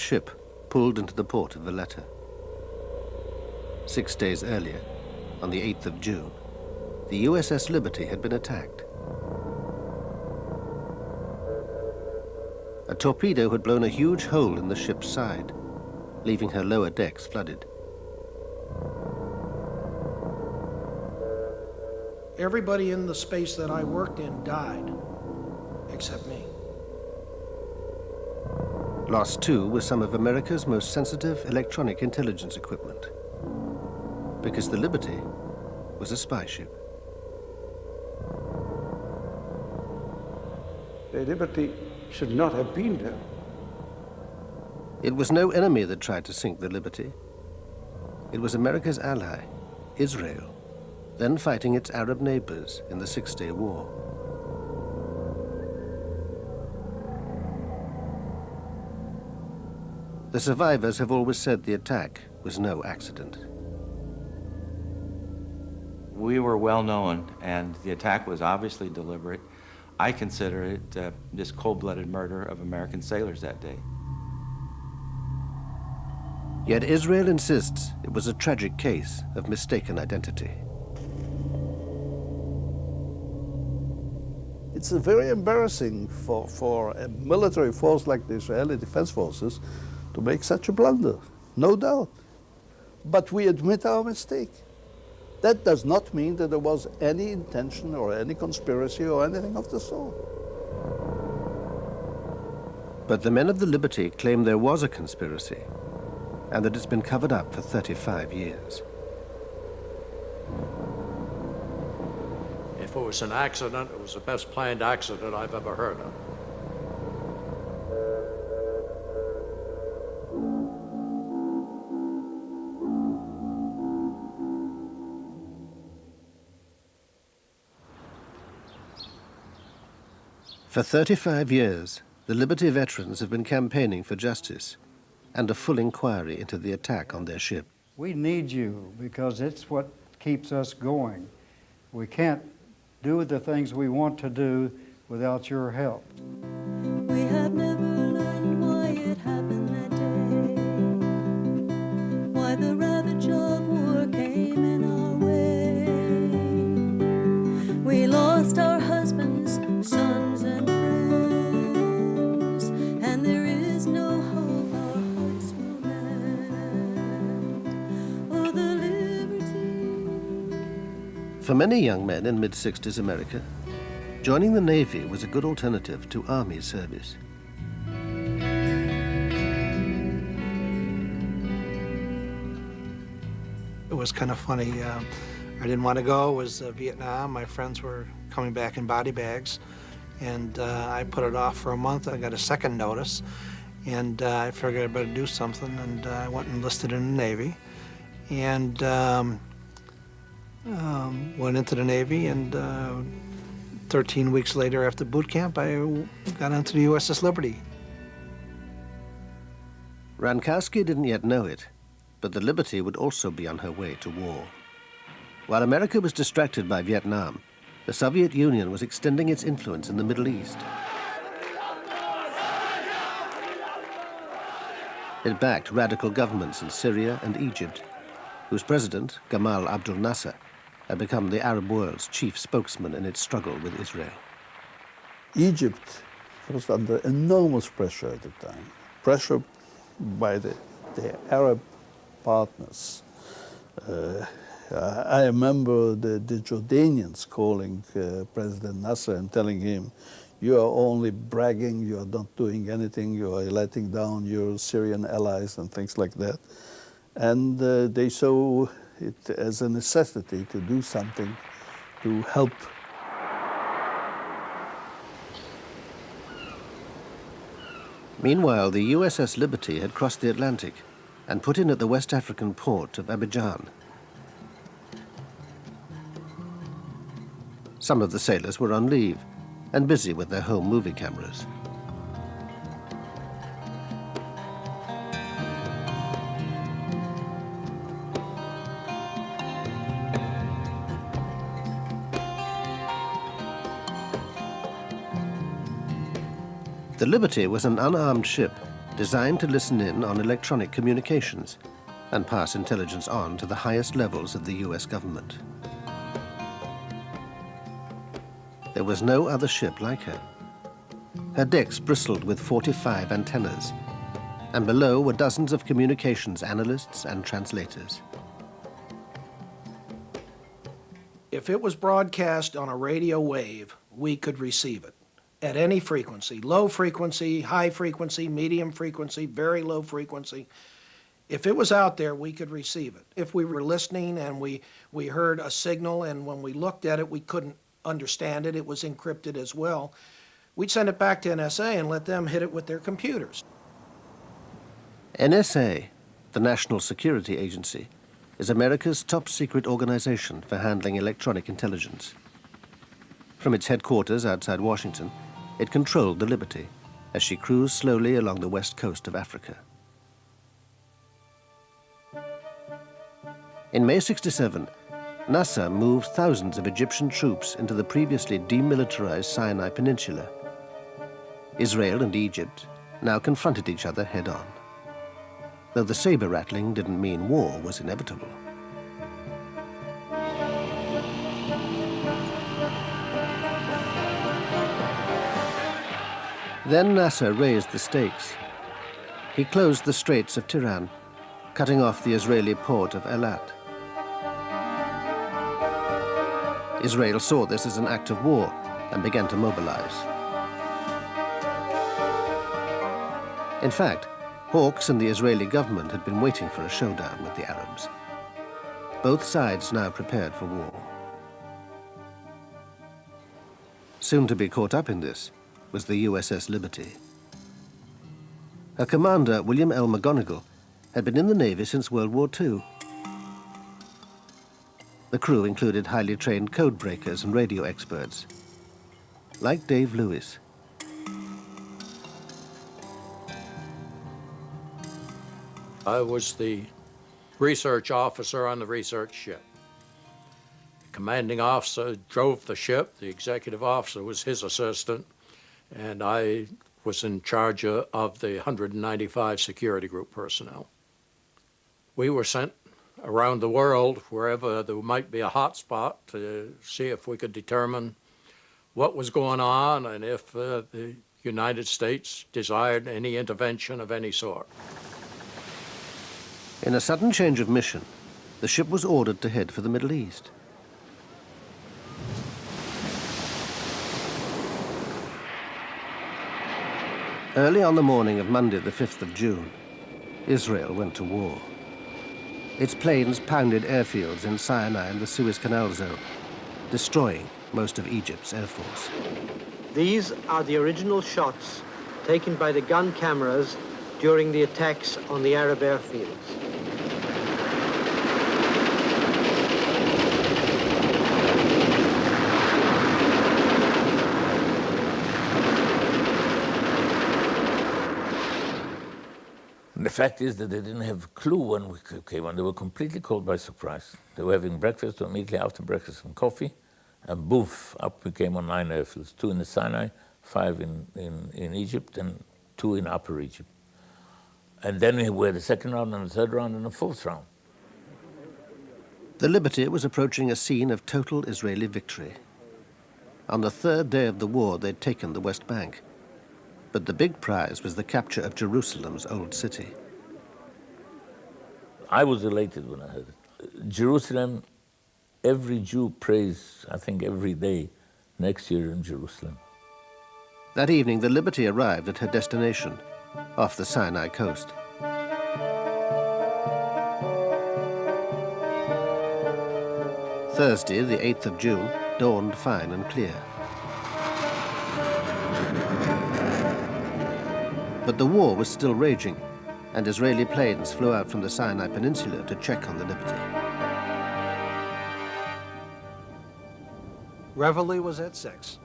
ship pulled into the port of Valletta. 6 days earlier, on the 8th of June, the USS Liberty had been attacked. A torpedo had blown a huge hole in the ship's side, leaving her lower decks flooded. Everybody in the space that I worked in died, except me. Lost too was some of America's most sensitive electronic intelligence equipment, because the Liberty was a spy ship. The Liberty should not have been there. It was no enemy that tried to sink the Liberty. It was America's ally, Israel, then fighting its Arab neighbors in the Six-Day War. The survivors have always said the attack was no accident. We were well known, and the attack was obviously deliberate. I consider it just cold-blooded murder of American sailors that day. Yet Israel insists it was a tragic case of mistaken identity. It's very embarrassing for a military force like the Israeli Defense Forces to make such a blunder, no doubt. But we admit our mistake. That does not mean that there was any intention or any conspiracy or anything of the sort. But the men of the Liberty claim there was a conspiracy and that it's been covered up for 35 years. If it was an accident, it was the best planned accident I've ever heard of. For 35 years, the Liberty veterans have been campaigning for justice and a full inquiry into the attack on their ship. We need you because it's what keeps us going. We can't do the things we want to do without your help. We have never learned why it happened that day, why the ravage of war came in our way. We lost our husbands, sons, and friends, and there is no hope our hearts will mend. Oh, the liberty. For many young men in mid-60s America, joining the Navy was a good alternative to Army service. It was kind of funny. I didn't want to go. It was Vietnam. My friends were coming back in body bags, and I put it off for a month. I got a second notice, and I figured I better do something, and I went and enlisted in the Navy, and went into the Navy, and 13 weeks later after boot camp, I got onto the USS Liberty. Rankowski didn't yet know it, but the Liberty would also be on her way to war. While America was distracted by Vietnam, the Soviet Union was extending its influence in the Middle East. It backed radical governments in Syria and Egypt, whose president, Gamal Abdel Nasser, had become the Arab world's chief spokesman in its struggle with Israel. Egypt was under enormous pressure at the time, pressure by the Arab partners. I remember the Jordanians calling President Nasser and telling him, "You are only bragging, you are not doing anything, you are letting down your Syrian allies," and things like that. And they saw it as a necessity to do something to help. Meanwhile, the USS Liberty had crossed the Atlantic and put in at the West African port of Abidjan. Some of the sailors were on leave and busy with their home movie cameras. The Liberty was an unarmed ship designed to listen in on electronic communications and pass intelligence on to the highest levels of the US government. There was no other ship like her. Her decks bristled with 45 antennas, and below were dozens of communications analysts and translators. If it was broadcast on a radio wave, we could receive it at any frequency, low frequency, high frequency, medium frequency, very low frequency. If it was out there, we could receive it. If we were listening and we heard a signal and when we looked at it, we couldn't understand it, it was encrypted as well, we'd send it back to NSA and let them hit it with their computers. NSA, the National Security Agency, is America's top secret organization for handling electronic intelligence. From its headquarters outside Washington, it controlled the Liberty as she cruised slowly along the west coast of Africa. In May '67, NASA moved thousands of Egyptian troops into the previously demilitarized Sinai Peninsula. Israel and Egypt now confronted each other head-on, though the saber rattling didn't mean war was inevitable. Then Nasser raised the stakes. He closed the Straits of Tiran, cutting off the Israeli port of Eilat. Israel saw this as an act of war and began to mobilize. In fact, Hawks and the Israeli government had been waiting for a showdown with the Arabs. Both sides now prepared for war. Soon to be caught up in this was the USS Liberty. Her commander, William L. McGonigal, had been in the Navy since World War II. The crew included highly trained code breakers and radio experts, like Dave Lewis. I was the research officer on the research ship. The commanding officer drove the ship. The executive officer was his assistant, and I was in charge of the 195 security group personnel. We were sent around the world, wherever there might be a hot spot, to see if we could determine what was going on and if the United States desired any intervention of any sort. In a sudden change of mission, the ship was ordered to head for the Middle East. Early on the morning of Monday, the 5th of June, Israel went to war. Its planes pounded airfields in Sinai and the Suez Canal zone, destroying most of Egypt's air force. These are the original shots taken by the gun cameras during the attacks on the Arab airfields. The fact is that they didn't have a clue when we came on. They were completely caught by surprise. They were having breakfast, or immediately after breakfast, some coffee, and boof, up we came on 9 airfields, 2 in the Sinai, 5 in Egypt, and 2 in Upper Egypt. And then we had the second round, and the third round, and the fourth round. The Liberty was approaching a scene of total Israeli victory. On the 3rd day of the war, they'd taken the West Bank. But the big prize was the capture of Jerusalem's old city. I was elated when I heard it. Jerusalem, every Jew prays, I think, every day next year in Jerusalem. That evening, the Liberty arrived at her destination, off the Sinai coast. Thursday, the 8th of June, dawned fine and clear. But the war was still raging, and Israeli planes flew out from the Sinai Peninsula to check on the Liberty. Reveille was at 6.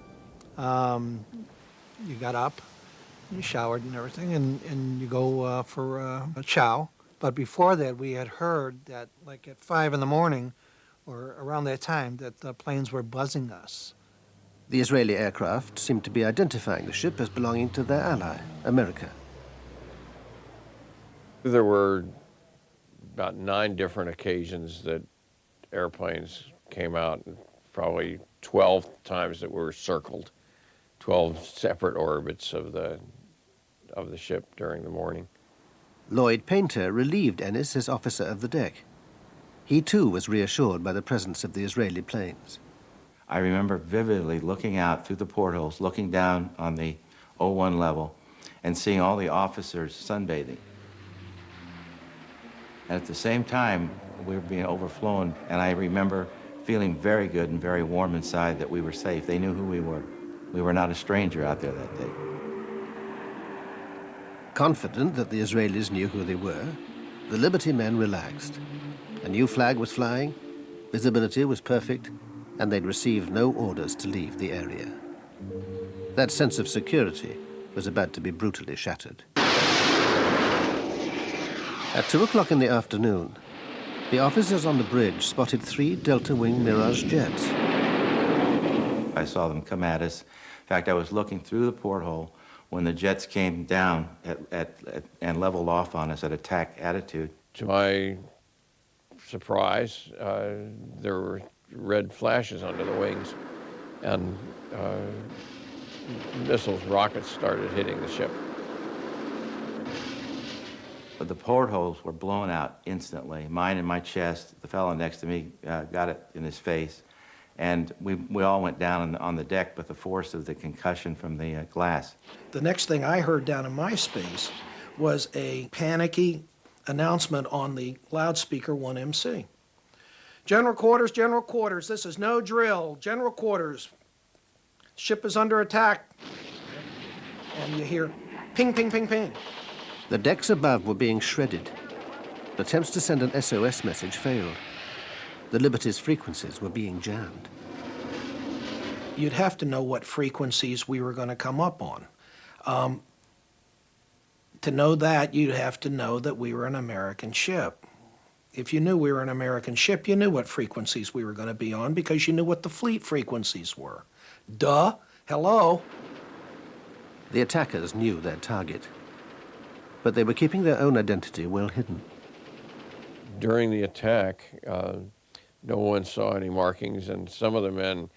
You got up, you showered and everything, and you go for a chow. But before that, we had heard that, like at 5 in the morning, or around that time, that the planes were buzzing us. The Israeli aircraft seemed to be identifying the ship as belonging to their ally, America. There were about 9 different occasions that airplanes came out, probably 12 times that were circled, 12 separate orbits of the ship during the morning. Lloyd Painter relieved Ennis as officer of the deck. He too was reassured by the presence of the Israeli planes. I remember vividly looking out through the portholes, looking down on the 01 level, and seeing all the officers sunbathing. And at the same time, we were being overflown, and I remember feeling very good and very warm inside that we were safe. They knew who we were. We were not a stranger out there that day. Confident that the Israelis knew who they were, the Liberty men relaxed. A new flag was flying, visibility was perfect, and they'd received no orders to leave the area. That sense of security was about to be brutally shattered. At 2 o'clock in the afternoon, the officers on the bridge spotted 3 Delta-wing Mirage jets. I saw them come at us. In fact, I was looking through the porthole when the jets came down and leveled off on us at attack attitude. To my surprise, there were red flashes under the wings, and missiles, rockets started hitting the ship. But the portholes were blown out instantly. Mine in my chest, the fellow next to me got it in his face, and we all went down on the deck with the force of the concussion from the glass. The next thing I heard down in my space was a panicky announcement on the loudspeaker 1MC. General quarters, this is no drill. General quarters, ship is under attack. And you hear ping, ping, ping, ping. The decks above were being shredded. Attempts to send an SOS message failed. The Liberty's frequencies were being jammed. You'd have to know what frequencies we were going to come up on. To know that, you'd have to know that we were an American ship. If you knew we were an American ship, you knew what frequencies we were going to be on because you knew what the fleet frequencies were. Duh, hello. The attackers knew their target, but they were keeping their own identity well hidden. During the attack, no one saw any markings, and some of the men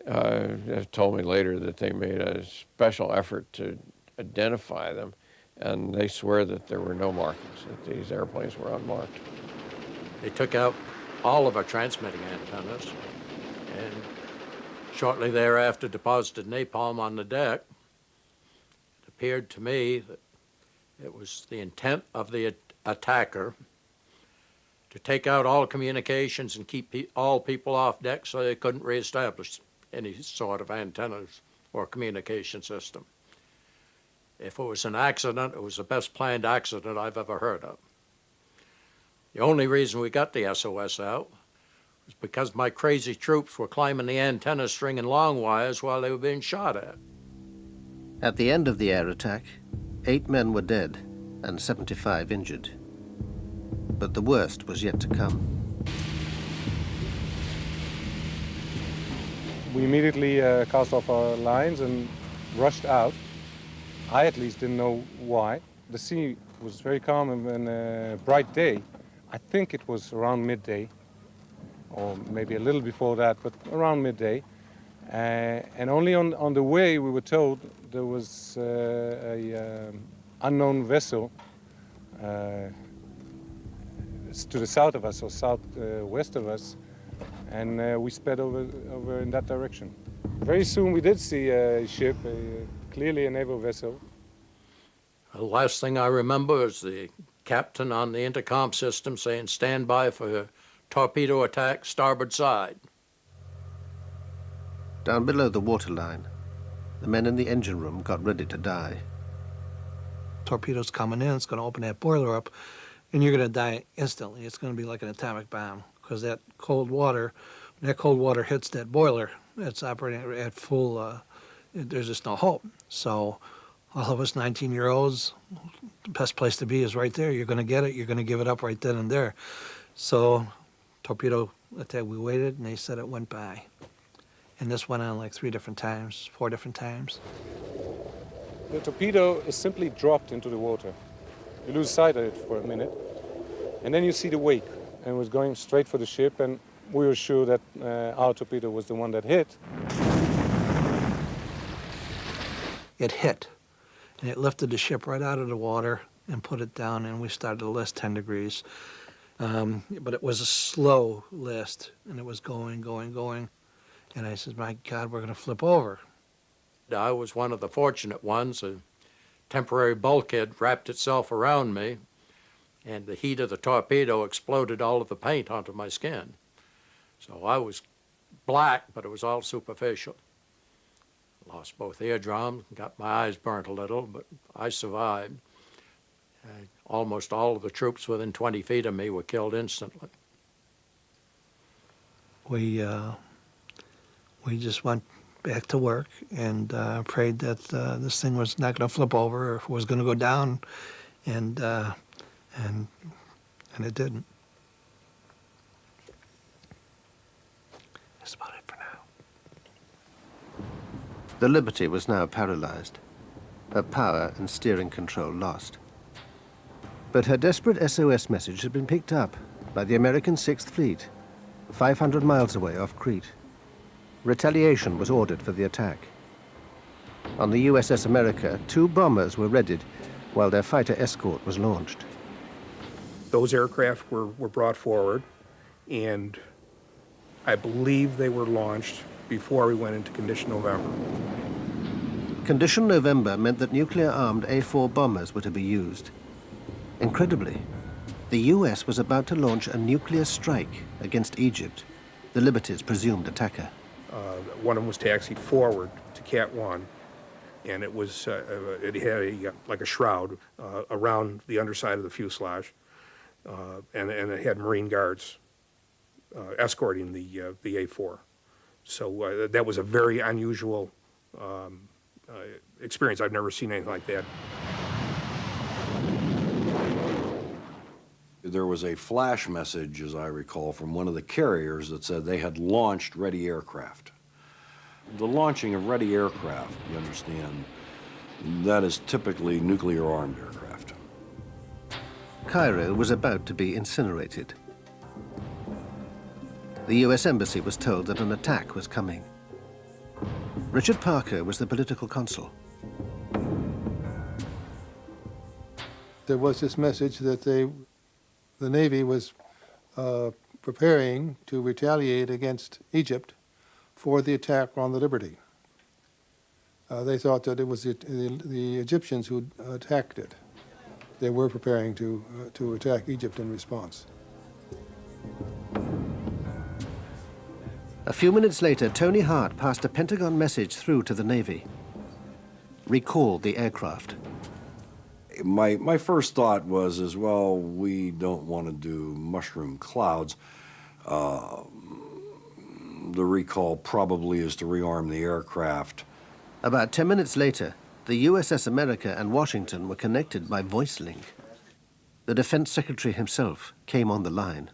have told me later that they made a special effort to identify them, and they swear that there were no markings, that these airplanes were unmarked. They took out all of our transmitting antennas and shortly thereafter deposited napalm on the deck. It appeared to me that it was the intent of the attacker to take out all communications and keep all people off deck so they couldn't reestablish any sort of antennas or communication system. If it was an accident, it was the best planned accident I've ever heard of. The only reason we got the SOS out was because my crazy troops were climbing the antenna string and long wires while they were being shot at. At the end of the air attack, 8 men were dead and 75 injured. But the worst was yet to come. We immediately cast off our lines and rushed out. I at least didn't know why. The sea was very calm and a bright day. I think it was around midday, or maybe a little before that, but around midday. And only on the way we were told there was an unknown vessel to the south of us, or southwest of us, and we sped over in that direction. Very soon we did see a ship, clearly a naval vessel. The last thing I remember is the captain on the intercom system saying, "Stand by for torpedo attack, starboard side." Down below the waterline, the men in the engine room got ready to die. Torpedoes coming in, it's going to open that boiler up, and you're going to die instantly. It's going to be like an atomic bomb, because that cold water, when that cold water hits that boiler, it's operating at full, there's just no hope. So all of us 19-year-olds, the best place to be is right there. You're going to get it. You're going to give it up right then and there. So torpedo attack, we waited, and they said it went by. And this went on like 3 different times, 4 different times. The torpedo is simply dropped into the water. You lose sight of it for a minute. And then you see the wake, and it was going straight for the ship, and we were sure that our torpedo was the one that hit. It hit, and it lifted the ship right out of the water and put it down, and we started to list 10 degrees. But it was a slow list, and it was going. And I said, my God, we're going to flip over. I was one of the fortunate ones. A temporary bulkhead wrapped itself around me, and the heat of the torpedo exploded all of the paint onto my skin. So I was black, but it was all superficial. Lost both eardrums, got my eyes burnt a little, but I survived. Almost all of the troops within 20 feet of me were killed instantly. We just went back to work and prayed that this thing was not going to flip over or was going to go down, and it didn't. That's about it for now. The Liberty was now paralyzed, her power and steering control lost. But her desperate SOS message had been picked up by the American 6th Fleet, 500 miles away off Crete. Retaliation was ordered for the attack. On the USS America, 2 bombers were readied while their fighter escort was launched. Those aircraft were brought forward, and I believe they were launched before we went into Condition November. Condition November meant that nuclear-armed A-4 bombers were to be used. Incredibly, the US was about to launch a nuclear strike against Egypt, the Liberty's presumed attacker. One of them was taxied forward to Cat 1, and it was it had like a shroud around the underside of the fuselage, and it had Marine guards escorting the A4. So that was a very unusual experience. I've never seen anything like that. There was a flash message, as I recall, from one of the carriers that said they had launched ready aircraft. The launching of ready aircraft, you understand, that is typically nuclear-armed aircraft. Cairo was about to be incinerated. The US Embassy was told that an attack was coming. Richard Parker was the political consul. There was this message that the Navy was preparing to retaliate against Egypt for the attack on the Liberty. They thought that it was the Egyptians who attacked it. They were preparing to attack Egypt in response. A few minutes later, Tony Hart passed a Pentagon message through to the Navy. Recall the aircraft. My first thought was, as well, we don't want to do mushroom clouds. The recall probably is to rearm the aircraft. About 10 minutes later, the USS America and Washington were connected by voice link. The Defense Secretary himself came on the line.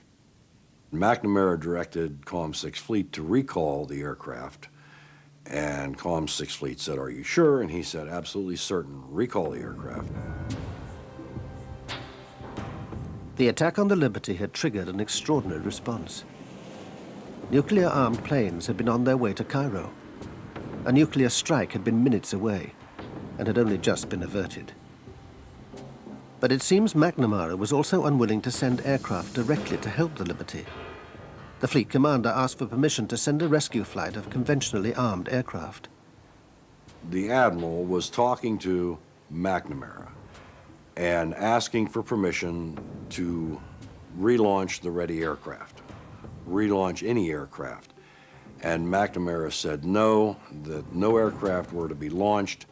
McNamara directed Comm 6 Fleet to recall the aircraft, and Comm 6 Fleet said, "Are you sure?" And he said, "Absolutely certain. Recall the aircraft." The attack on the Liberty had triggered an extraordinary response. Nuclear-armed planes had been on their way to Cairo. A nuclear strike had been minutes away and had only just been averted. But it seems McNamara was also unwilling to send aircraft directly to help the Liberty. The fleet commander asked for permission to send a rescue flight of conventionally armed aircraft. The admiral was talking to McNamara and asking for permission to relaunch the ready aircraft, relaunch any aircraft. And McNamara said no, that no aircraft were to be launched.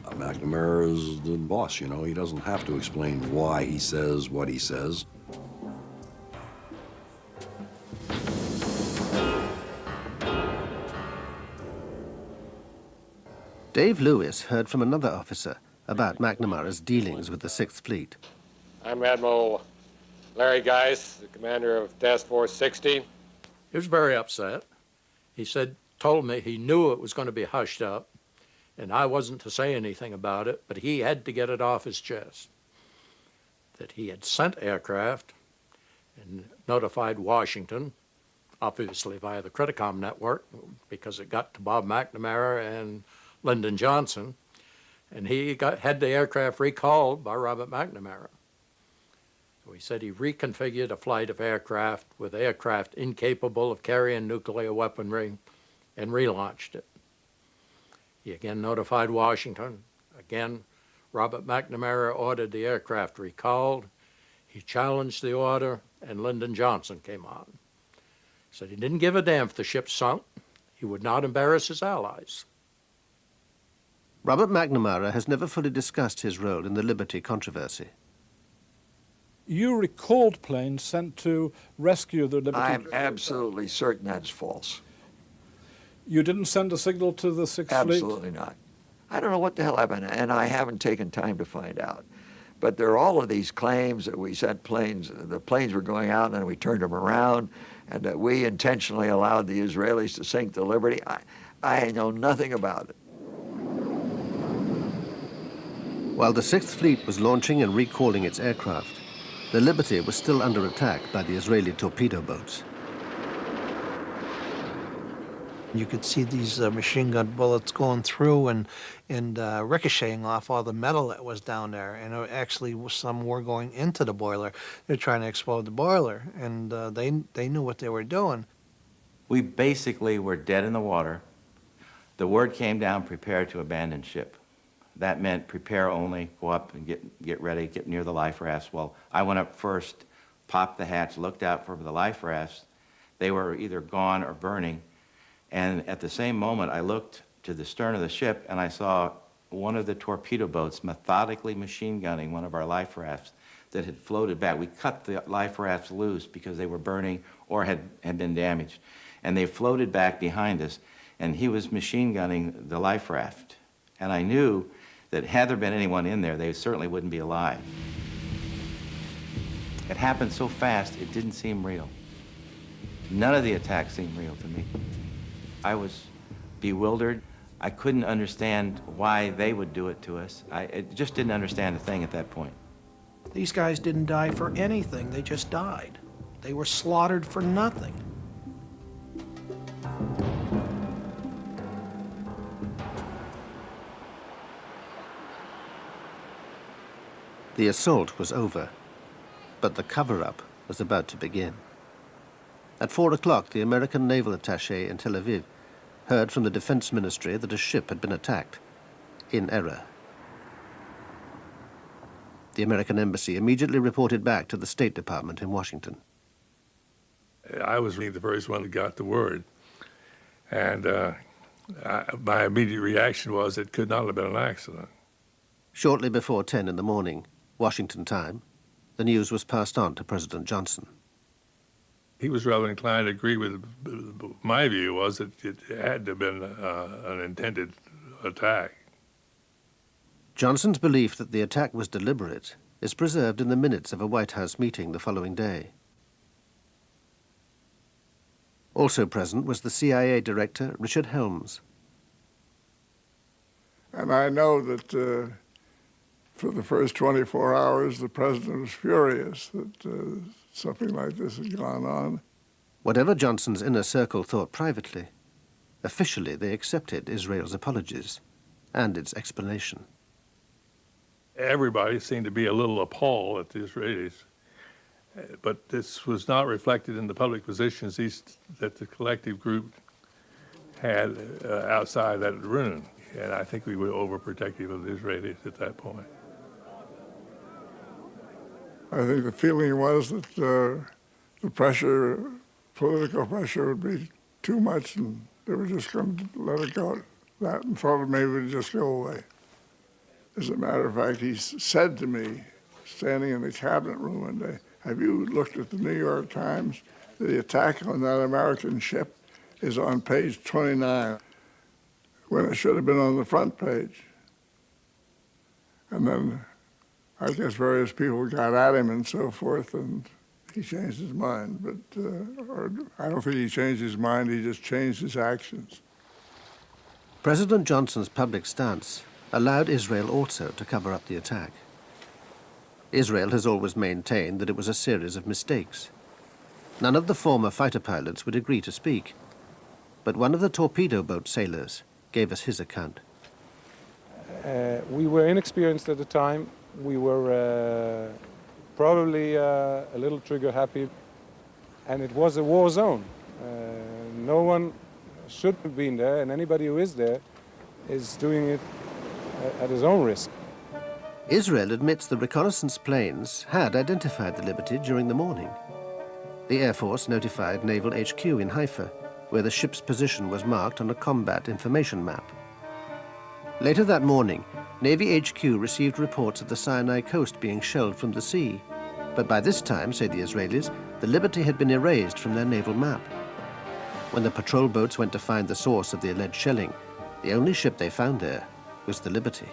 McNamara is the boss, you know. He doesn't have to explain why he says what he says. Dave Lewis heard from another officer about McNamara's dealings with the 6th Fleet. I'm Admiral Larry Geis, the commander of Task Force 60. He was very upset. He told me he knew it was going to be hushed up, and I wasn't to say anything about it, but he had to get it off his chest. that he had sent aircraft and notified Washington, obviously via the Criticom network, because it got to Bob McNamara and Lyndon Johnson, and he had the aircraft recalled by Robert McNamara. So he said he reconfigured a flight of aircraft with aircraft incapable of carrying nuclear weaponry and relaunched it. He again notified Washington. Again, Robert McNamara ordered the aircraft recalled. He challenged the order, and Lyndon Johnson came on. Said he didn't give a damn if the ship sunk. He would not embarrass his allies. Robert McNamara has never fully discussed his role in the Liberty controversy. You recalled planes sent to rescue the Liberty. I'm absolutely certain that's false. You didn't send a signal to the Sixth Fleet? Absolutely not. I don't know what the hell happened, and I haven't taken time to find out. But there are all of these claims that we sent planes, the planes were going out and we turned them around, and that we intentionally allowed the Israelis to sink the Liberty. I know nothing about it. While the Sixth Fleet was launching and recalling its aircraft, the Liberty was still under attack by the Israeli torpedo boats. You could see these machine gun bullets going through and ricocheting off all the metal that was down there. And actually, some were going into the boiler. They're trying to explode the boiler, and they knew what they were doing. We basically were dead in the water. The word came down, prepare to abandon ship. That meant prepare only, go up and get ready, get near the life rafts. Well, I went up first, popped the hatch, looked out for the life rafts. They were either gone or burning. And at the same moment, I looked to the stern of the ship and I saw one of the torpedo boats methodically machine gunning one of our life rafts that had floated back. We cut the life rafts loose because they were burning or had been damaged. And they floated back behind us, and he was machine gunning the life raft. And I knew that had there been anyone in there, they certainly wouldn't be alive. It happened so fast, it didn't seem real. None of the attacks seemed real to me. I was bewildered. I couldn't understand why they would do it to us. I just didn't understand a thing at that point. These guys didn't die for anything, they just died. They were slaughtered for nothing. The assault was over, but the cover-up was about to begin. At 4 o'clock, the American naval attaché in Tel Aviv heard from the Defense Ministry that a ship had been attacked, in error. The American embassy immediately reported back to the State Department in Washington. I was the first one that got the word, and my immediate reaction was it could not have been an accident. Shortly before 10 in the morning, Washington time, the news was passed on to President Johnson. He was rather inclined to agree with my view was that it had to have been an intended attack. Johnson's belief that the attack was deliberate is preserved in the minutes of a White House meeting the following day. Also present was the CIA Director, Richard Helms. And I know that for the first 24 hours, the president was furious that something like this had gone on. Whatever Johnson's inner circle thought privately, officially they accepted Israel's apologies and its explanation. Everybody seemed to be a little appalled at the Israelis, but this was not reflected in the public positions that the collective group had outside that room. And I think we were overprotective of the Israelis at that point. I think the feeling was that the pressure, political pressure, would be too much, and they were just going to let it go. That and thought maybe it would just go away. As a matter of fact, he said to me, standing in the cabinet room one day, "Have you looked at the New York Times? The attack on that American ship is on page 29, when it should have been on the front page." And then I guess various people got at him and so forth, and he changed his mind. But or I don't think he changed his mind, he just changed his actions. President Johnson's public stance allowed Israel also to cover up the attack. Israel has always maintained that it was a series of mistakes. None of the former fighter pilots would agree to speak, but one of the torpedo boat sailors gave us his account. We were inexperienced at the time. We were probably a little trigger happy, and it was a war zone. No one should have been there, and anybody who is there is doing it at his own risk. Israel admits the reconnaissance planes had identified the Liberty during the morning. The Air Force notified Naval HQ in Haifa, where the ship's position was marked on a combat information map. Later that morning, Navy HQ received reports of the Sinai coast being shelled from the sea. But by this time, say the Israelis, the Liberty had been erased from their naval map. When the patrol boats went to find the source of the alleged shelling, the only ship they found there was the Liberty.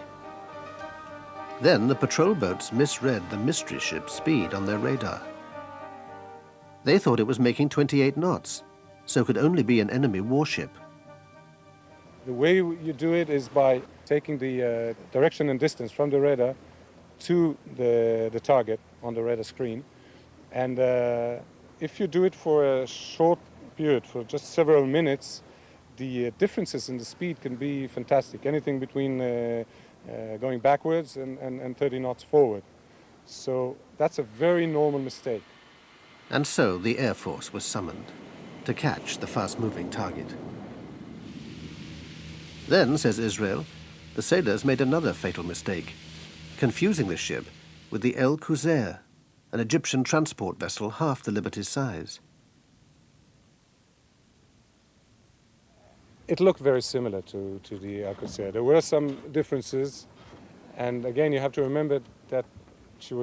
Then the patrol boats misread the mystery ship's speed on their radar. They thought it was making 28 knots, so could only be an enemy warship. The way you do it is by taking the direction and distance from the radar to the target on the radar screen. And if you do it for a short period, for just several minutes, the differences in the speed can be fantastic. Anything between going backwards and 30 knots forward. So that's a very normal mistake. And so the Air Force was summoned to catch the fast-moving target. Then, says Israel, the sailors made another fatal mistake, confusing the ship with the El Qusair, an Egyptian transport vessel half the Liberty's size. It looked very similar to the El Qusair. There were some differences, and again, you have to remember that she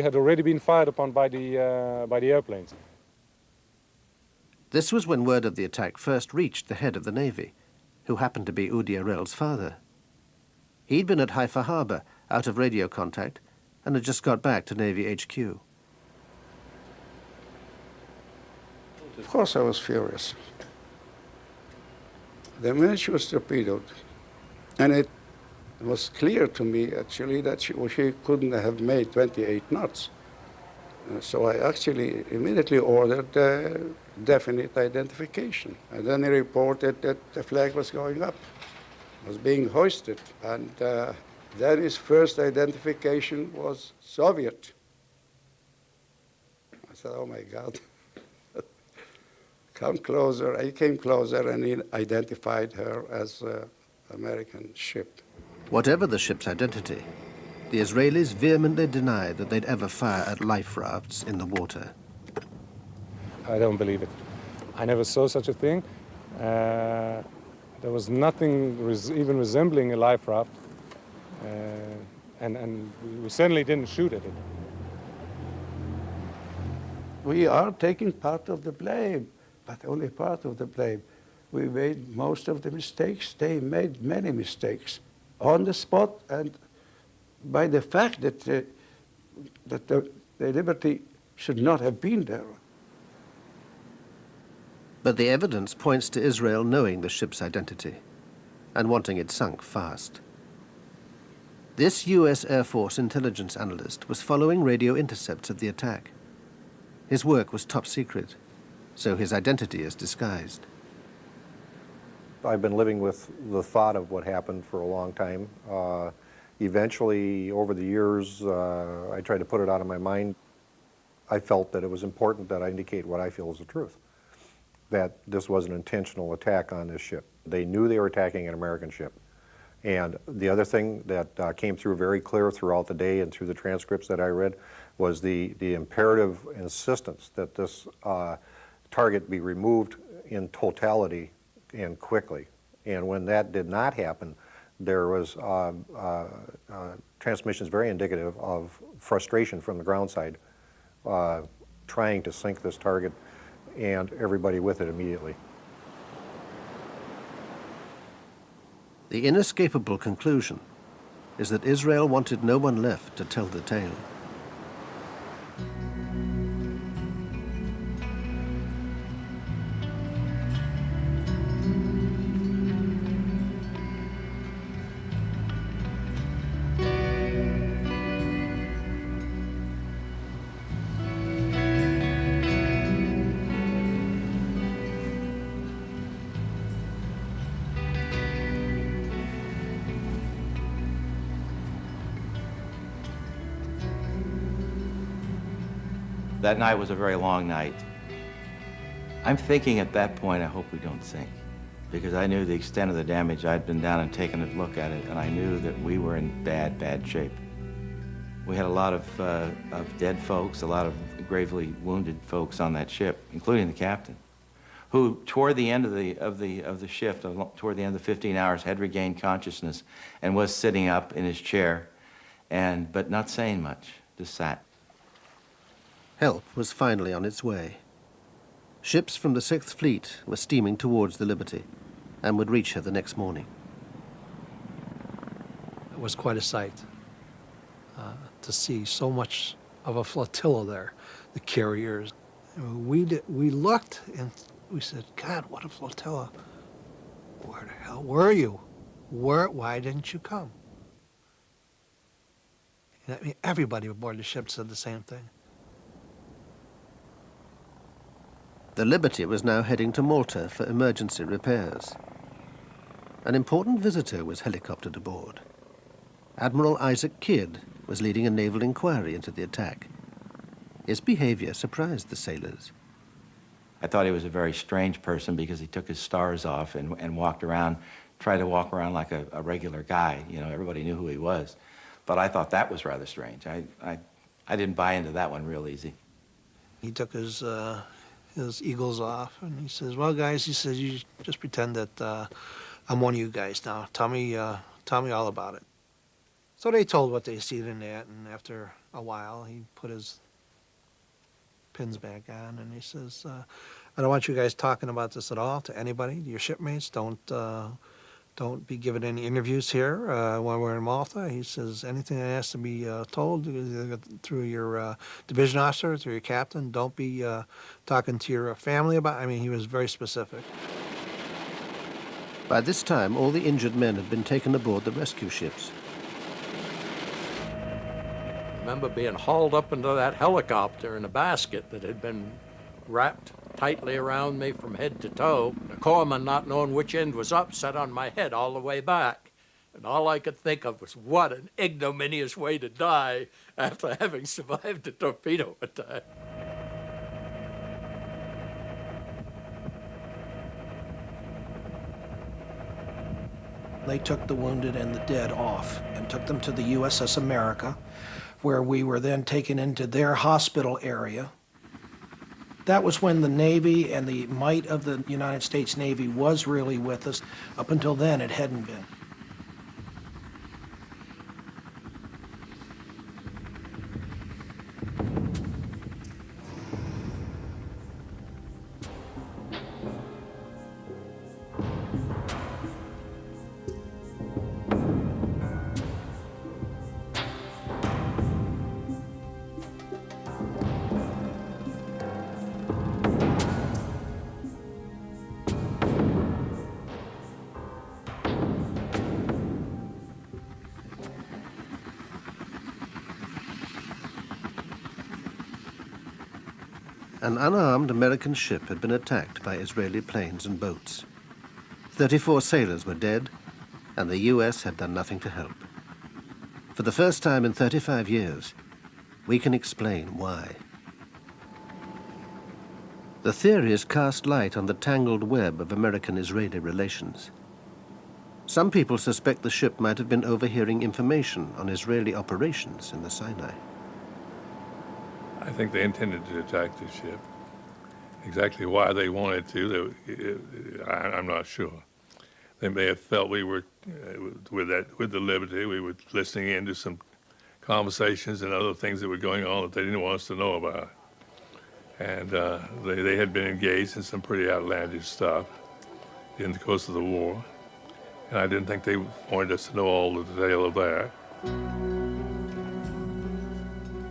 had already been fired upon by the airplanes. This was when word of the attack first reached the head of the Navy, who happened to be Udi Arel's father. He'd been at Haifa Harbor, out of radio contact, and had just got back to Navy HQ. Of course I was furious. The minute she was torpedoed, and it was clear to me, actually, that she couldn't have made 28 knots. So I actually immediately ordered definite identification. And then he reported that the flag was going up, was being hoisted. And then his first identification was Soviet. I said, oh my God. Come closer. He came closer and he identified her as an American ship. Whatever the ship's identity, the Israelis vehemently denied that they'd ever fire at life rafts in the water. I don't believe it. I never saw such a thing. There was nothing even resembling a life raft, and we certainly didn't shoot at it. We are taking part of the blame, but only part of the blame. We made most of the mistakes. They made many mistakes on the spot, and by the fact that the Liberty should not have been there. But the evidence points to Israel knowing the ship's identity and wanting it sunk fast. This U.S. Air Force intelligence analyst was following radio intercepts of the attack. His work was top secret, so his identity is disguised. I've been living with the thought of what happened for a long time. Eventually, over the years, I tried to put it out of my mind. I felt that it was important that I indicate what I feel is the truth, that this was an intentional attack on this ship. They knew they were attacking an American ship. And the other thing that came through very clear throughout the day and through the transcripts that I read was the imperative insistence that this target be removed in totality and quickly. And when that did not happen, there was transmissions very indicative of frustration from the ground side, trying to sink this target and everybody with it immediately. The inescapable conclusion is that Israel wanted no one left to tell the tale. That night was a very long night. I'm thinking at that point, I hope we don't sink, because I knew the extent of the damage. I'd been down and taken a look at it, and I knew that we were in bad, bad shape. We had a lot of dead folks, a lot of gravely wounded folks on that ship, including the captain, who toward the end of the shift, toward the end of the 15 hours, had regained consciousness and was sitting up in his chair, but not saying much, just sat. Help was finally on its way. Ships from the 6th Fleet were steaming towards the Liberty and would reach her the next morning. It was quite a sight to see so much of a flotilla there, the carriers. We looked and we said, God, what a flotilla. Where the hell were you? Why didn't you come? And I mean, everybody aboard the ship said the same thing. The Liberty was now heading to Malta for emergency repairs. An important visitor was helicoptered aboard. Admiral Isaac Kidd was leading a naval inquiry into the attack. His behavior surprised the sailors. I thought he was a very strange person because he took his stars off and walked around, tried to walk around like a regular guy. You know, everybody knew who he was. But I thought that was rather strange. I didn't buy into that one real easy. He took his eagles off, and he says, well, guys, he says, you just pretend that I'm one of you guys now. Tell me all about it. So they told what they seen in that, and after a while, he put his pins back on, and he says, I don't want you guys talking about this at all to anybody, to your shipmates. Don't be giving any interviews here while we're in Malta. He says, anything that has to be told through your division officer, through your captain, don't be talking to your family about it. I mean, he was very specific. By this time, all the injured men had been taken aboard the rescue ships. I remember being hauled up into that helicopter in a basket that had been wrapped tightly around me from head to toe. The corpsman, not knowing which end was up, sat on my head all the way back. And all I could think of was what an ignominious way to die after having survived a torpedo attack. They took the wounded and the dead off and took them to the USS America, where we were then taken into their hospital area. That was when the Navy and the might of the United States Navy was really with us. Up until then, it hadn't been. An unarmed American ship had been attacked by Israeli planes and boats. 34 sailors were dead, and the U.S. had done nothing to help. For the first time in 35 years, we can explain why. The theories cast light on the tangled web of American-Israeli relations. Some people suspect the ship might have been overhearing information on Israeli operations in the Sinai. I think they intended to attack the ship. Exactly why they wanted to, I'm not sure. They may have felt we were, with the Liberty, we were listening into some conversations and other things that were going on that they didn't want us to know about. And they had been engaged in some pretty outlandish stuff in the course of the war. And I didn't think they wanted us to know all the detail of that.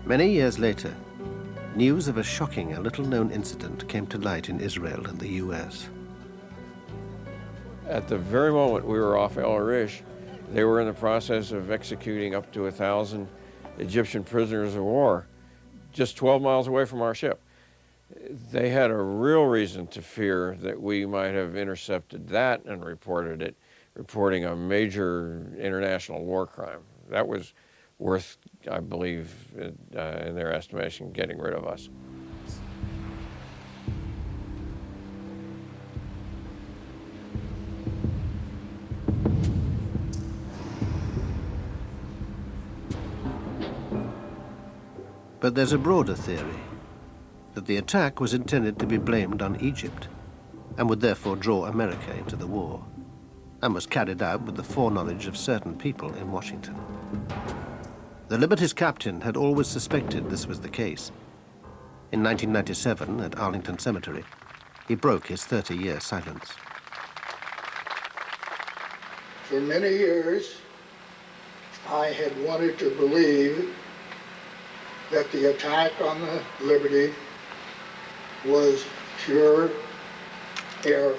Many years later, news of a shocking and little-known incident came to light in Israel and the U.S. At the very moment we were off El Arish, they were in the process of executing up to 1,000 Egyptian prisoners of war, just 12 miles away from our ship. They had a real reason to fear that we might have intercepted that and reported it, reporting a major international war crime. That was worth, I believe, in their estimation, getting rid of us. But there's a broader theory, that the attack was intended to be blamed on Egypt and would therefore draw America into the war, and was carried out with the foreknowledge of certain people in Washington. The Liberty's captain had always suspected this was the case. In 1997, at Arlington Cemetery, he broke his 30-year silence. For many years, I had wanted to believe that the attack on the Liberty was pure error.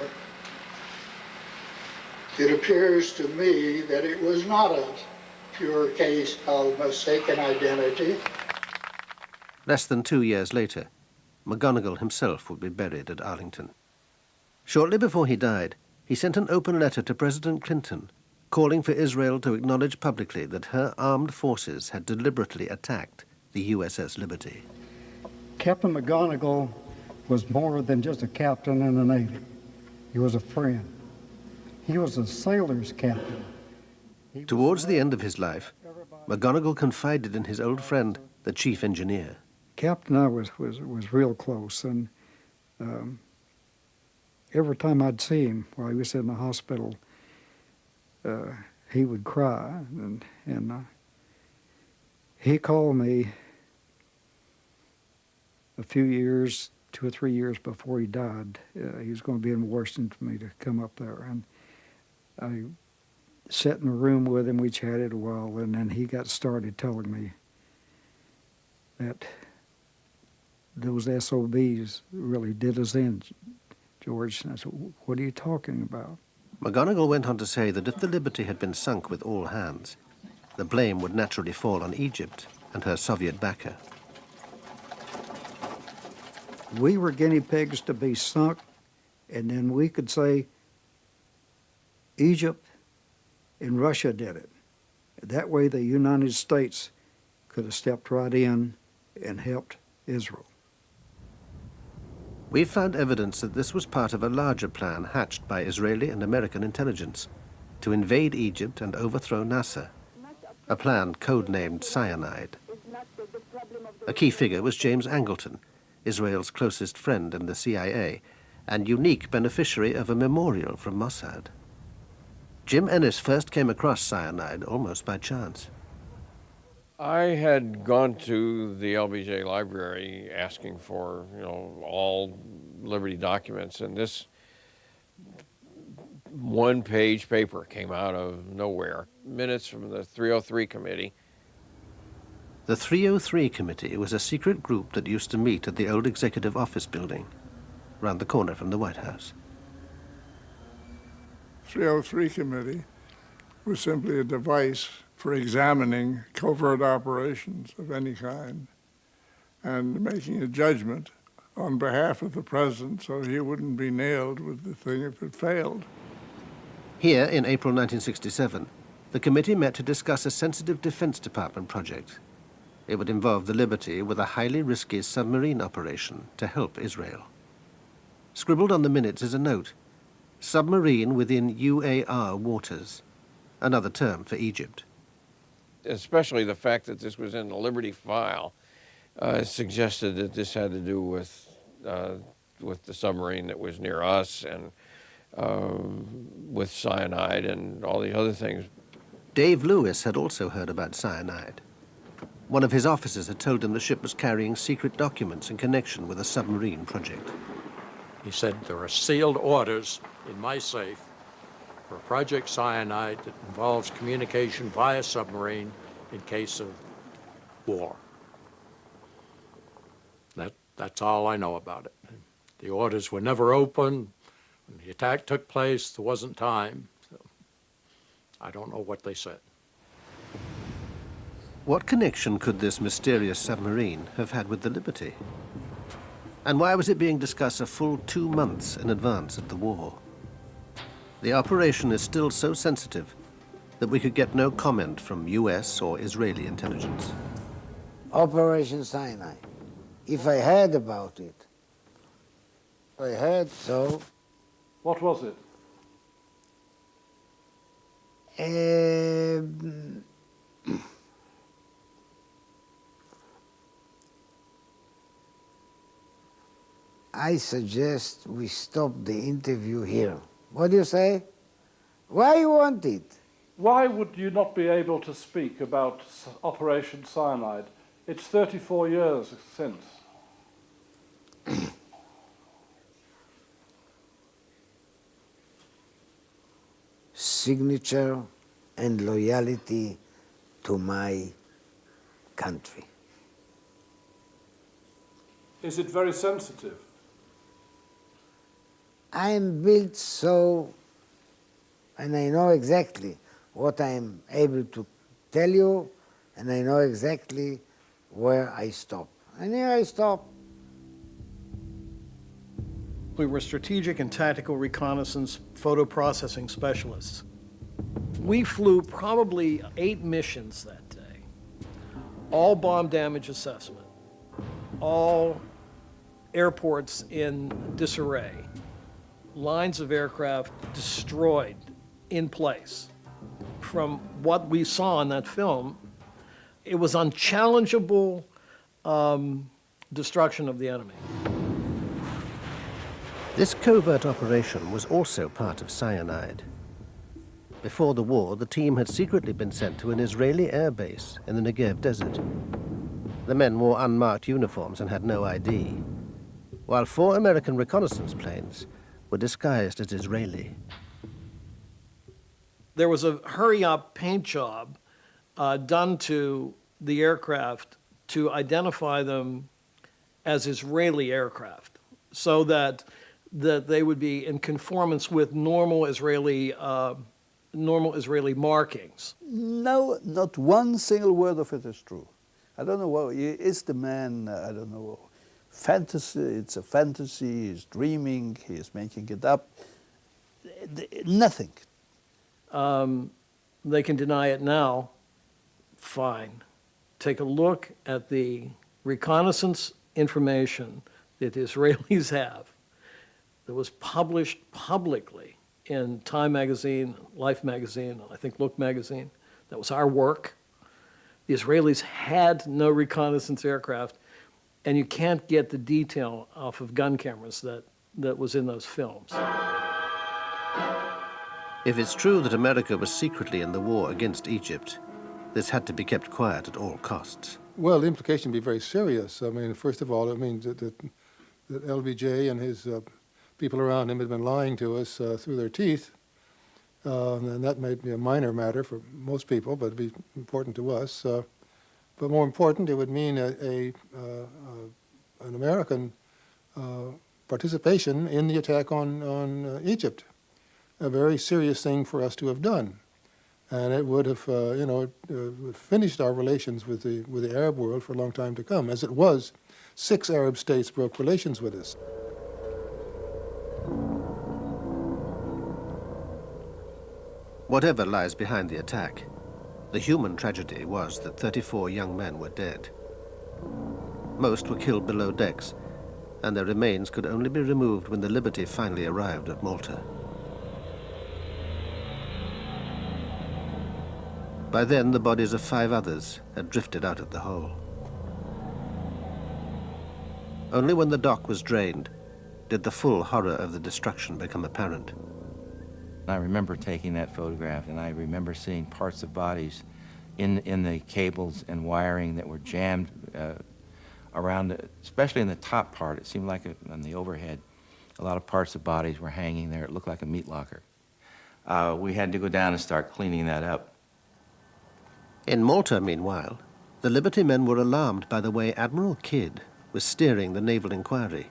It appears to me that it was not a pure case of mistaken identity. Less than 2 years later, McGonigal himself would be buried at Arlington. Shortly before he died, he sent an open letter to President Clinton calling for Israel to acknowledge publicly that her armed forces had deliberately attacked the USS Liberty. Captain McGonigal was more than just a captain in the Navy. He was a friend. He was a sailor's captain. Towards the end of his life, McGonigal confided in his old friend, the chief engineer. Captain and I was real close, and every time I'd see him while he was in the hospital, he would cry, and he called me a few years, 2 or 3 years before he died. He was going to be in Washington for me to come up there, and I sat in the room with him. We chatted a while, and then he got started telling me that those SOBs really did us in, George. And I said, what are you talking about? McGonigal went on to say that if the Liberty had been sunk with all hands, the blame would naturally fall on Egypt and her Soviet backer. We were guinea pigs to be sunk, and then we could say Egypt and Russia did it. That way the United States could have stepped right in and helped Israel. We've found evidence that this was part of a larger plan hatched by Israeli and American intelligence to invade Egypt and overthrow Nasser, a plan codenamed Cyanide. A key figure was James Angleton, Israel's closest friend in the CIA, and unique beneficiary of a memorial from Mossad. Jim Ennis first came across cyanide almost by chance. I had gone to the LBJ library asking for, all Liberty documents, and this one-page paper came out of nowhere. Minutes from the 303 committee. The 303 committee was a secret group that used to meet at the old executive office building, round the corner from the White House. 303 committee was simply a device for examining covert operations of any kind and making a judgment on behalf of the president so he wouldn't be nailed with the thing if it failed. Here in April 1967, the committee met to discuss a sensitive Defense Department project. It would involve the Liberty with a highly risky submarine operation to help Israel. Scribbled on the minutes is a note: submarine within UAR waters, another term for Egypt. Especially the fact that this was in the Liberty file suggested that this had to do with the submarine that was near us and with cyanide and all the other things. Dave Lewis had also heard about cyanide. One of his officers had told him the ship was carrying secret documents in connection with a submarine project. He said, there are sealed orders in my safe for Project Cyanide that involves communication via submarine in case of war. That's all I know about it. The orders were never opened. When the attack took place, there wasn't time. So I don't know what they said. What connection could this mysterious submarine have had with the Liberty? And why was it being discussed a full 2 months in advance of the war? The operation is still so sensitive that we could get no comment from US or Israeli intelligence. Operation Sinai. If I heard about it, I heard so. What was it? I suggest we stop the interview here. What do you say? Why you want it? Why would you not be able to speak about Operation Cyanide? It's 34 years since. Signature and loyalty to my country. Is it very sensitive? I'm built so, and I know exactly what I'm able to tell you, and I know exactly where I stop. And here I stop. We were strategic and tactical reconnaissance photo processing specialists. We flew probably 8 missions that day, all bomb damage assessment, all airports in disarray, lines of aircraft destroyed in place. From what we saw in that film, it was unchallengeable destruction of the enemy. This covert operation was also part of Cyanide. Before the war, the team had secretly been sent to an Israeli air base in the Negev desert. The men wore unmarked uniforms and had no ID, while 4 American reconnaissance planes were disguised as Israeli. There was a hurry-up paint job done to the aircraft to identify them as Israeli aircraft, so that they would be in conformance with normal Israeli markings. No, not one single word of it is true. I don't know what, is the man, I don't know, fantasy, it's a fantasy, he's dreaming, he's making it up. Nothing. They can deny it now, fine. Take a look at the reconnaissance information that the Israelis have that was published publicly in Time magazine, Life magazine, I think Look magazine. That was our work. The Israelis had no reconnaissance aircraft, and you can't get the detail off of gun cameras that was in those films. If it's true that America was secretly in the war against Egypt, this had to be kept quiet at all costs. Well, the implication would be very serious. I mean, first of all, it means that LBJ and his people around him had been lying to us through their teeth. And that might be a minor matter for most people, but it'd be important to us. But more important, it would mean an American participation in the attack on Egypt, a very serious thing for us to have done. And it would have, finished our relations with the Arab world for a long time to come. As it was, 6 Arab states broke relations with us. Whatever lies behind the attack, the human tragedy was that 34 young men were dead. Most were killed below decks, and their remains could only be removed when the Liberty finally arrived at Malta. By then, the bodies of 5 others had drifted out of the hole. Only when the dock was drained did the full horror of the destruction become apparent. I remember taking that photograph, and I remember seeing parts of bodies in the cables and wiring that were jammed around, especially in the top part. It seemed like on the overhead, a lot of parts of bodies were hanging there. It looked like a meat locker. We had to go down and start cleaning that up. In Malta, meanwhile, the Liberty men were alarmed by the way Admiral Kidd was steering the naval inquiry.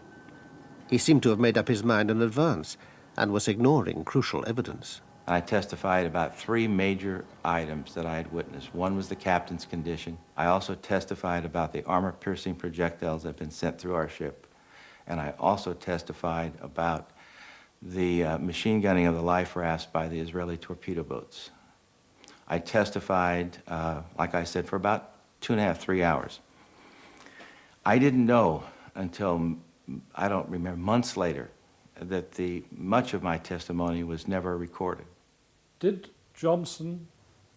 He seemed to have made up his mind in advance and was ignoring crucial evidence. I testified about 3 major items that I had witnessed. One was the captain's condition. I also testified about the armor-piercing projectiles that had been sent through our ship. And I also testified about the machine gunning of the life rafts by the Israeli torpedo boats. I testified, like I said, for about 2.5, 3 hours. I didn't know until, I don't remember, months later, that much of my testimony was never recorded. Did Johnson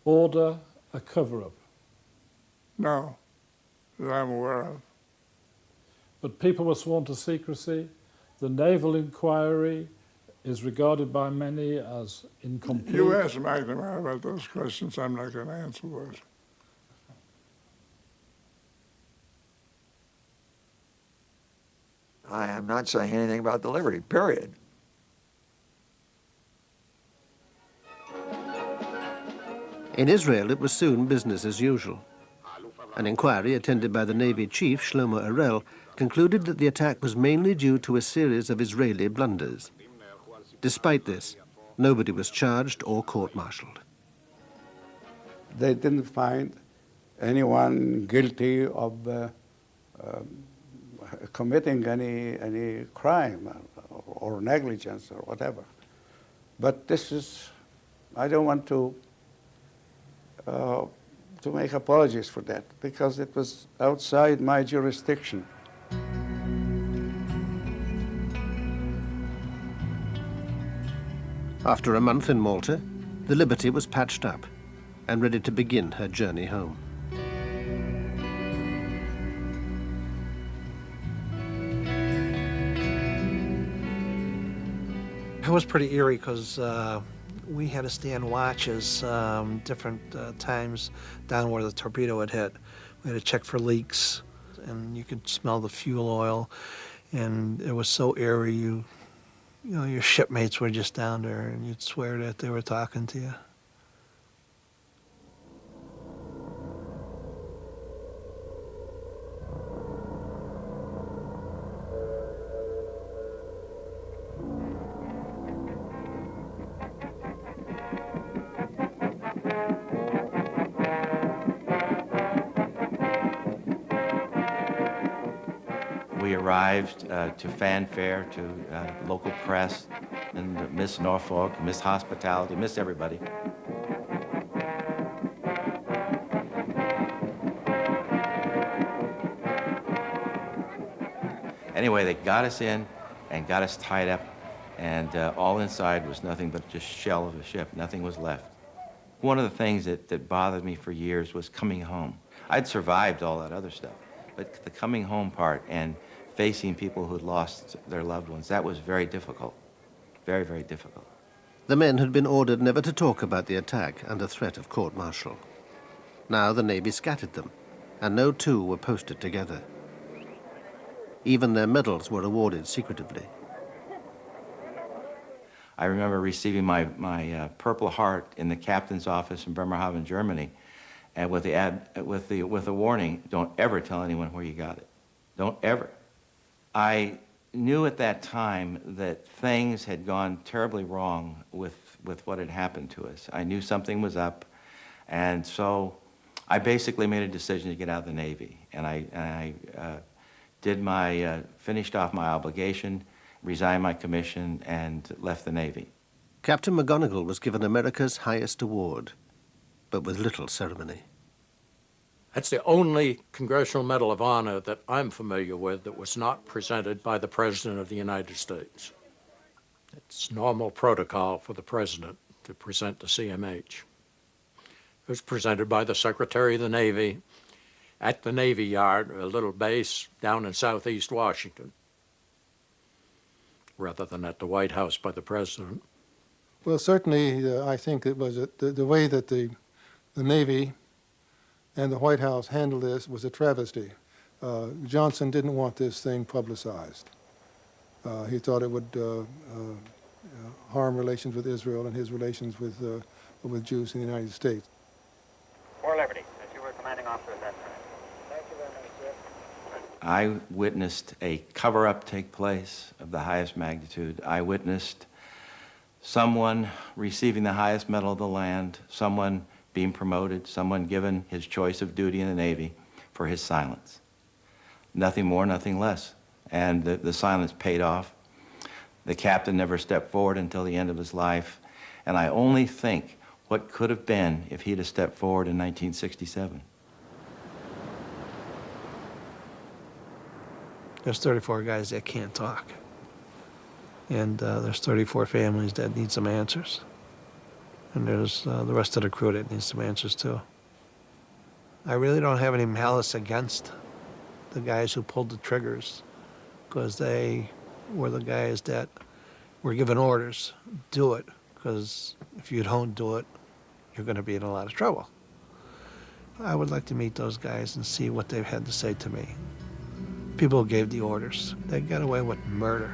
order a cover-up? No, that I'm aware of. But people were sworn to secrecy. The naval inquiry is regarded by many as incomplete. You ask McNamara about those questions. I'm not going to answer those. I am not saying anything about the Liberty, period. In Israel, it was soon business as usual. An inquiry attended by the Navy chief, Shlomo Arel, concluded that the attack was mainly due to a series of Israeli blunders. Despite this, nobody was charged or court-martialed. They didn't find anyone guilty of committing any crime or negligence or whatever. But this is, I don't want to make apologies for that, because it was outside my jurisdiction. After a month in Malta, the Liberty was patched up and ready to begin her journey home. It was pretty eerie because we had to stand watches different times down where the torpedo had hit. We had to check for leaks, and you could smell the fuel oil, and it was so eerie. You know, your shipmates were just down there, and you'd swear that they were talking to you. We arrived to fanfare, to local press, and Miss Norfolk, Miss Hospitality, Miss everybody. Anyway, they got us in and got us tied up, and all inside was nothing but just shell of a ship. Nothing was left. One of the things that bothered me for years was coming home. I'd survived all that other stuff, but the coming home part and facing people who'd lost their loved ones, that was very difficult. Very, very difficult. The men had been ordered never to talk about the attack under threat of court-martial. Now the Navy scattered them, and no two were posted together. Even their medals were awarded secretively. I remember receiving my Purple Heart in the captain's office in Bremerhaven, Germany, and with the warning, don't ever tell anyone where you got it. Don't ever. I knew at that time that things had gone terribly wrong with what had happened to us. I knew something was up, and so I basically made a decision to get out of the Navy, and I finished off my obligation, resigned my commission, and left the Navy. Captain McGonigal was given America's highest award, but with little ceremony. That's the only Congressional Medal of Honor that I'm familiar with that was not presented by the President of the United States. It's normal protocol for the President to present the CMH. It was presented by the Secretary of the Navy at the Navy Yard, a little base down in southeast Washington, rather than at the White House by the President. Well, certainly, I think it was the way that the Navy and the White House handled this was a travesty. Johnson didn't want this thing publicized. He thought it would harm relations with Israel and his relations with Jews in the United States. For Liberty, as you were commanding officer at that time. Thank you very much, sir. I witnessed a cover-up take place of the highest magnitude. I witnessed someone receiving the highest medal of the land, someone being promoted, someone given his choice of duty in the Navy for his silence. Nothing more, nothing less. And the silence paid off. The captain never stepped forward until the end of his life. And I only think what could have been if he'd have stepped forward in 1967. There's 34 guys that can't talk. And there's 34 families that need some answers. And there's the rest of the crew that needs some answers too. I really don't have any malice against the guys who pulled the triggers, because they were the guys that were given orders, do it, because if you don't do it, you're going to be in a lot of trouble. I would like to meet those guys and see what they've had to say to me. People who gave the orders, they got away with murder.